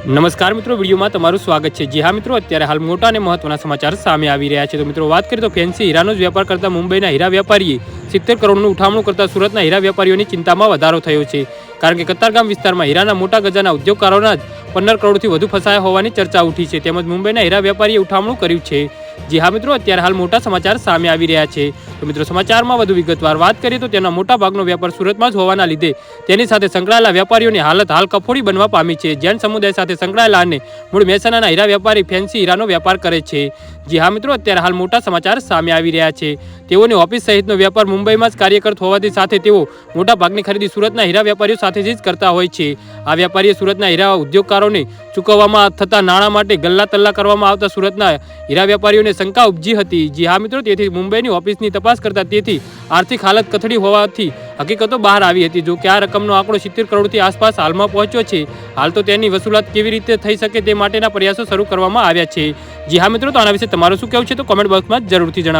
નમસ્કાર મિત્રો, વિડીયોમાં તમારું સ્વાગત છે। જી હા મિત્રો, અત્યારે હાલ મોટા અને મહત્વના સમાચાર સામે આવી રહ્યા છે। તો મિત્રો વાત કરીએ તો ફેન્સી હીરાનો જ વેપાર કરતા મુંબઈના હીરા વેપારીએ 70 કરોડનું ઉઠામણું કરતા સુરતના હીરા વેપારીઓની ચિંતામાં વધારો થયો છે। કારણ કે કતારગામ વિસ્તારમાં હીરાના મોટા ગજાના ઉદ્યોગકારોના જ 15 કરોડથી વધુ ફસાયા હોવાની ચર્ચા ઉઠી છે। તેમજ મુંબઈના હીરા વેપારીએ ઉઠામણું કર્યું છે। જી હા મિત્રો, અત્યારે હાલ મોટા સમાચાર સામે આવી રહ્યા છે। તો મિત્રો સમાચારમાં વધુ વિગતવાર વાત કરીએ તો તેના મોટા ભાગનો વેપાર સુરતમાં જ હોવાના લીધે તેની સાથે સંકળાયેલા વેપારીઓની હાલત હાલ કફોડી બનવા પામી છે। જૈન સમુદાય સાથે સંકળાયેલા અને મૂળ મહેસાણાના હીરા વેપારી ફેન્સી હીરાનો વેપાર કરે છે। જી હા મિત્રો, અત્યારે હાલ મોટા સમાચાર સામે આવી રહ્યા છે। તેઓની ઓફિસ સહિતનો વેપાર મુંબઈમાં જ કાર્યરત હોવાથી સાથે તેઓ મોટા ભાગની ખરીદી સુરતના હીરા વેપારીઓ સાથેથી જ કરતા હોય છે। આ વેપારીએ સુરતના હીરા ઉદ્યોગકારોને ચૂકવવામાં થતા નાણાં માટે ગલ્લા તલ્લા કરવામાં આવતા સુરતના હીરા વેપારીઓને શંકા ઉપજી હતી। જી હા મિત્રો, તેથી મુંબઈની ઓફિસની તપાસ કરતા તેથી આર્થિક હાલત કથળી હોવાથી હકીકતો બહાર આવી હતી। જો કે આ રકમનો આંકડો 70 કરોડથી આસપાસ હાલમાં પહોંચ્યો છે। હાલ તો તેની વસૂલાત કેવી રીતે થઈ શકે તે માટેના પ્રયાસો શરૂ કરવામાં આવ્યા છે। જી હા મિત્રો, તો આના વિશે તમારું શું કહેવું છે તો કોમેન્ટ બોક્સમાં જરૂરથી જણાવો।